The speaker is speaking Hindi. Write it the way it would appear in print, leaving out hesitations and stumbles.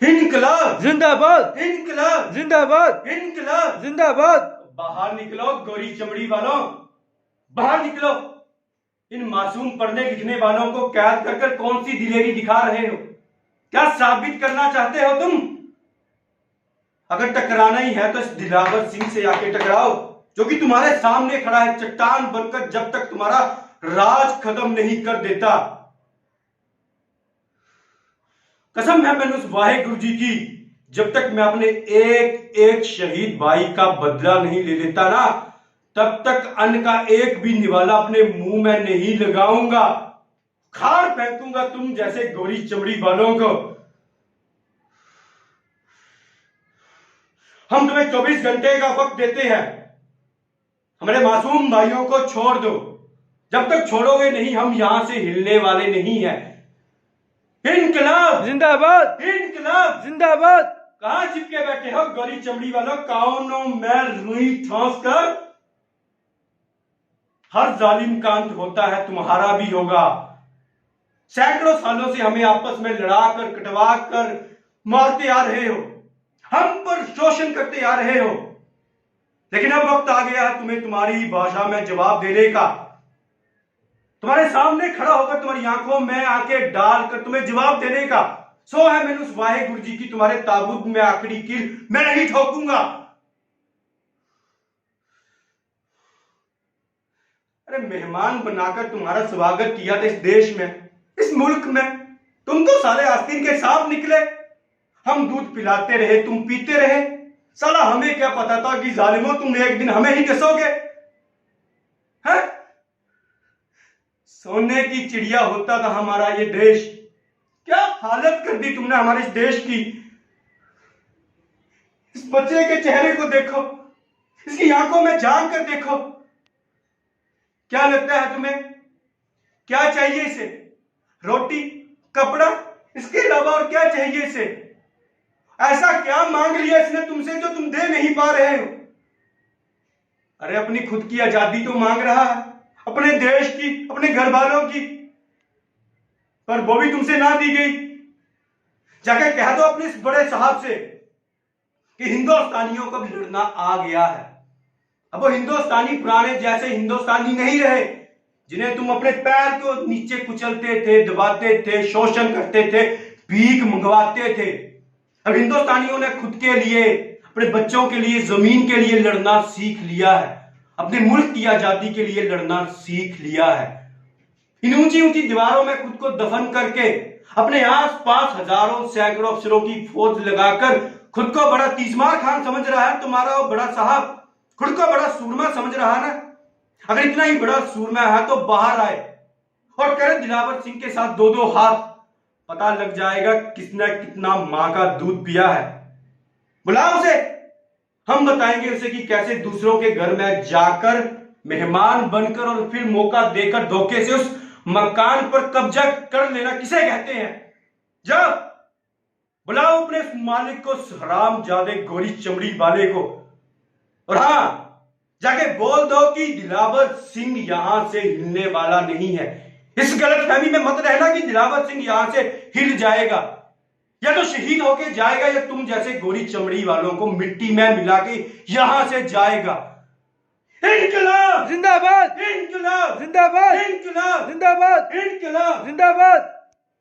इनकलाब जिंदाबाद, इनकलाब जिंदाबाद, इनकलाब। जिंदाबाद। बाहर निकलो गोरी चमड़ी वालों, बाहर निकलो। इन मासूम पढ़ने लिखने वालों को कैद कर कर कौन सी दिलेरी दिखा रहे हो? क्या साबित करना चाहते हो तुम? अगर टकराना ही है तो इस दिलावर सिंह से आके टकराओ, जो कि तुम्हारे सामने खड़ा है चट्टान बनकर, जब तक तुम्हारा राज खत्म नहीं कर देता। कसम है मैंने उस वाहे गुरु जी की, जब तक मैं अपने एक एक शहीद भाई का बदला नहीं ले लेता ना, तब तक अन्न का एक भी निवाला अपने मुंह में नहीं लगाऊंगा। खार फेंकूंगा तुम जैसे गोरी चमड़ी वालों को। हम तुम्हें 24 घंटे का वक्त देते हैं, हमारे मासूम भाइयों को छोड़ दो। जब तक छोड़ोगे नहीं, हम यहां से हिलने वाले नहीं हैं। इनकलाब जिंदाबाद, इनकलाब। जिंदाबाद। कहां चिपके बैठे हो गोरी चमड़ी वालों? कानों में रुई ठोंस कर। हर जालिम का अंत होता है, तुम्हारा भी होगा। सैकड़ों सालों से हमें आपस में लड़ा कर, कटवा कर मारते आ रहे हो, हम पर शोषण करते आ रहे हो, लेकिन अब वक्त आ गया है तुम्हें तुम्हारी भाषा में जवाब देने का। तुम्हारे सामने खड़ा होकर, तुम्हारी आंखों में आंखें डालकर तुम्हें जवाब देने का। सो है मैंने उस वाहे गुरु जी की, तुम्हारे ताबूत में आखिरी कील मैं नहीं ठोकूंगा। अरे मेहमान बनाकर तुम्हारा स्वागत किया था इस देश में, इस मुल्क में। तुम तो साले आस्तीन के सांप निकले। हम दूध पिलाते रहे, तुम पीते रहे। साला हमें क्या पता था कि जालिमों तुम एक दिन हमें ही डसोगे। हैं? सोने की चिड़िया होता था हमारा ये देश। क्या हालत कर दी तुमने हमारे इस देश की। इस बच्चे के चेहरे को देखो, इसकी आंखों में झांक कर देखो। क्या लगता है तुम्हें? क्या चाहिए इसे? रोटी, कपड़ा, इसके अलावा और क्या चाहिए इसे? ऐसा क्या मांग लिया इसने तुमसे जो तुम दे नहीं पा रहे हो? अरे अपनी खुद की आजादी तो मांग रहा है, अपने देश की, अपने घर वालों की, पर वो भी तुमसे ना दी गई। जाके कह दो अपने इस बड़े साहब से कि हिंदुस्तानियों का भी लड़ना आ गया है। अब वो हिंदुस्तानी पुराने जैसे हिंदुस्तानी नहीं रहे, जिन्हें तुम अपने पैर को नीचे कुचलते थे, दबाते थे, शोषण करते थे, भीख मंगवाते थे। अब हिंदुस्तानियों ने खुद के लिए, अपने बच्चों के लिए, जमीन के लिए लड़ना सीख लिया है। अपने मुल्क की आजादी के लिए लड़ना सीख लिया है। इन ऊंची ऊंची दीवारों में खुद को दफन करके, अपने आस पास हजारों सैकड़ों अफसरों की फौज लगाकर खुद को बड़ा तीसमार खान समझ रहा है तुम्हारा वो बड़ा साहब। खुद को बड़ा सूरमा समझ रहा है ना? अगर इतना ही बड़ा सूरमा है तो बाहर आए और करे दिलावर सिंह के साथ दो दो हाथ। पता लग जाएगा किसने कितना मां का दूध पिया है। बुलाओ उसे, हम बताएंगे उसे कि कैसे दूसरों के घर में जाकर मेहमान बनकर और फिर मौका देकर धोखे से उस मकान पर कब्जा कर लेना किसे कहते हैं। जाओ बुलाओ अपने मालिक को, हरामजादे गोरी चमड़ी वाले को। और हां, जाके बोल दो कि दिलावर सिंह यहां से हिलने वाला नहीं है। इस गलतफहमी में मत रहना कि दिलावर सिंह यहां से हिल जाएगा, या तो शहीद होके जाएगा, या तुम जैसे गोरी चमड़ी वालों को मिट्टी में मिला के यहां से जाएगा। इनकलाब जिंदाबाद, इनकलाब जिंदाबाद, इनकलाब जिंदाबाद, इनकलाब। जिंदाबाद।